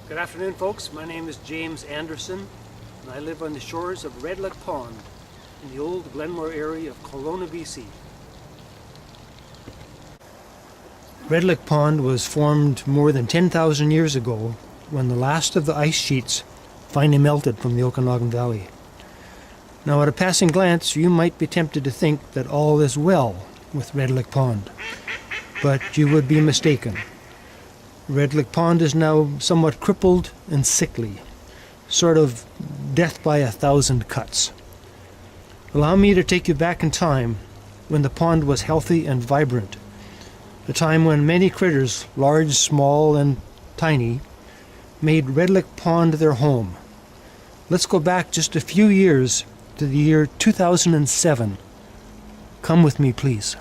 Good afternoon, folks. My name is James Anderson, and I live on the shores of Redlich Pond in the old Glenmore area of Kelowna, BC. Redlich Pond was formed more than 10,000 years ago when the last of the ice sheets finally melted from the Okanagan Valley. Now, at a passing glance, you might be tempted to think that all is well with Redlich Pond, but you would be mistaken. Redlich Pond is now somewhat crippled and sickly, sort of death by 1,000 cuts. Allow me to take you back in time when the pond was healthy and vibrant, a time when many critters, large, small, and tiny, made Redlich Pond their home. Let's go back just a few years to the year 2007. Come with me, please.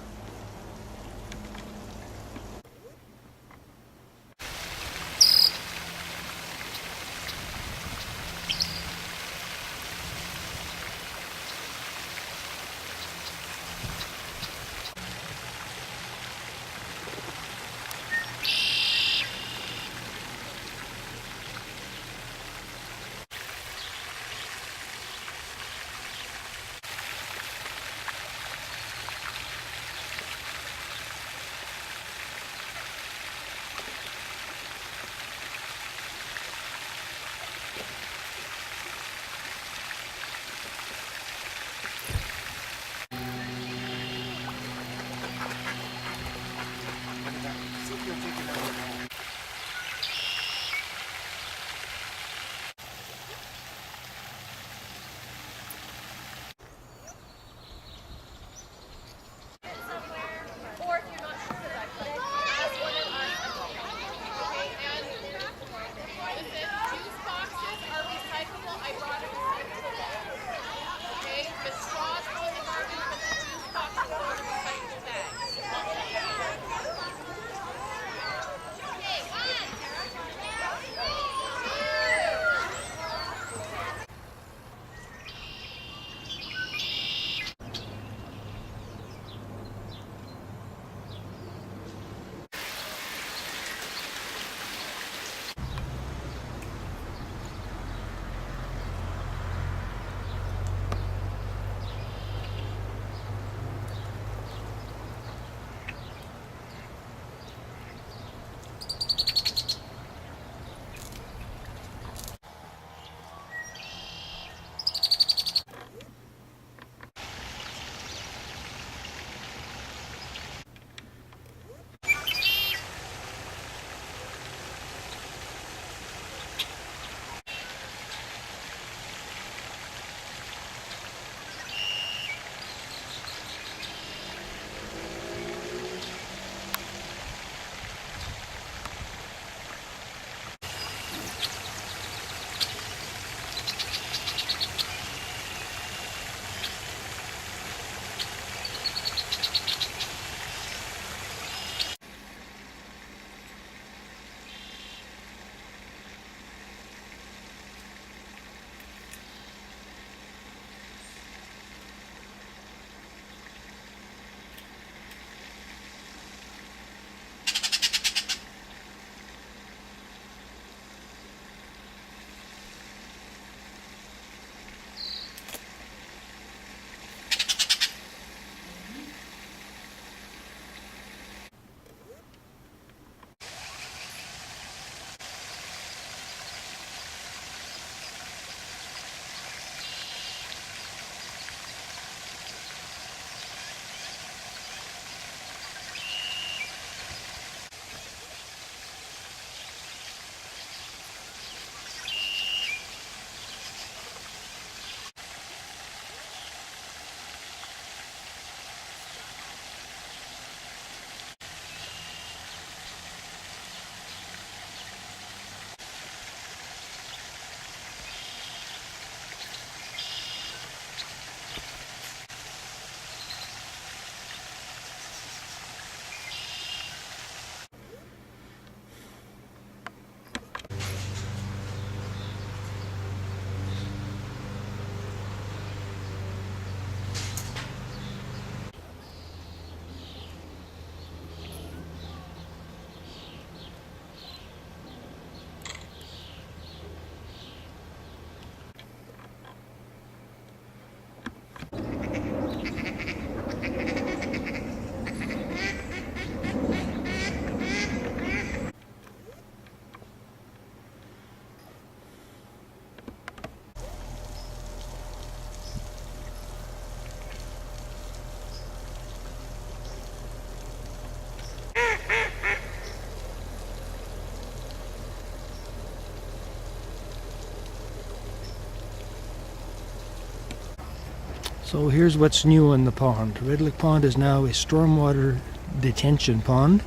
So here's what's new in the pond. Redlich Pond is now a stormwater detention pond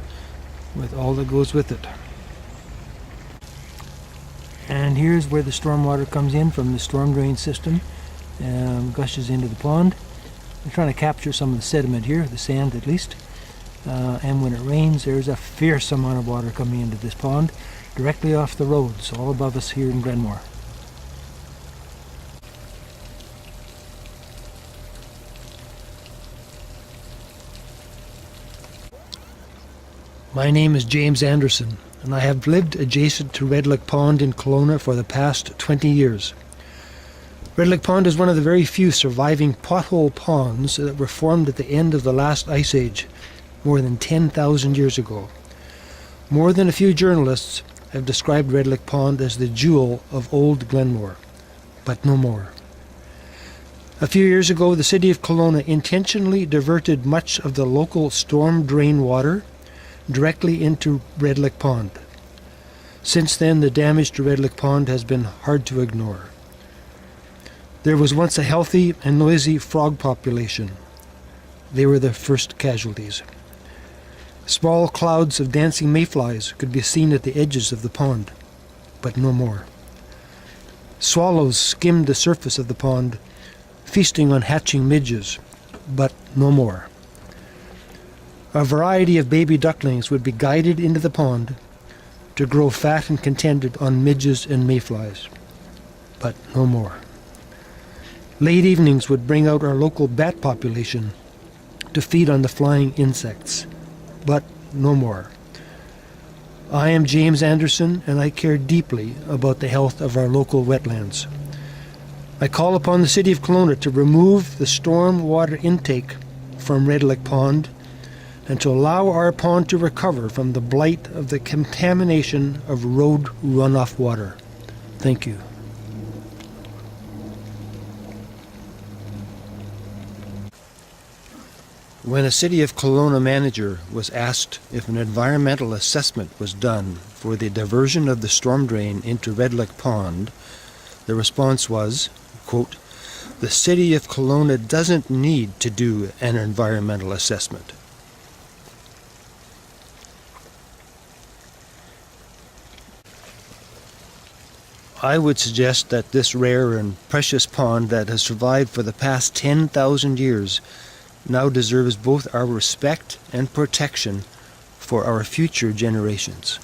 with all that goes with it. And here's where the stormwater comes in from the storm drain system and gushes into the pond. I'm trying to capture some of the sediment here, the sand at least. And when it rains, there's a fierce amount of water coming into this pond directly off the roads all above us here in Glenmore. My name is James Anderson, and I have lived adjacent to Redlich Pond in Kelowna for the past 20 years. Redlich Pond is one of the very few surviving pothole ponds that were formed at the end of the last ice age, more than 10,000 years ago. More than a few journalists have described Redlich Pond as the jewel of old Glenmore, but no more. A few years ago, the city of Kelowna intentionally diverted much of the local storm drain water directly into Redlich Pond. Since then, the damage to Redlich Pond has been hard to ignore. There was once a healthy and noisy frog population. They were the first casualties. Small clouds of dancing mayflies could be seen at the edges of the pond, but no more. Swallows skimmed the surface of the pond, feasting on hatching midges, but no more. A variety of baby ducklings would be guided into the pond to grow fat and contented on midges and mayflies, but no more. Late evenings would bring out our local bat population to feed on the flying insects, but no more. I am James Anderson, and I care deeply about the health of our local wetlands. I call upon the City of Kelowna to remove the storm water intake from Redlich Pond and to allow our pond to recover from the blight of the contamination of road runoff water. Thank you. When a City of Kelowna manager was asked if an environmental assessment was done for the diversion of the storm drain into Redlich Pond, the response was, quote, "The City of Kelowna doesn't need to do an environmental assessment." I would suggest that this rare and precious pond that has survived for the past 10,000 years now deserves both our respect and protection for our future generations.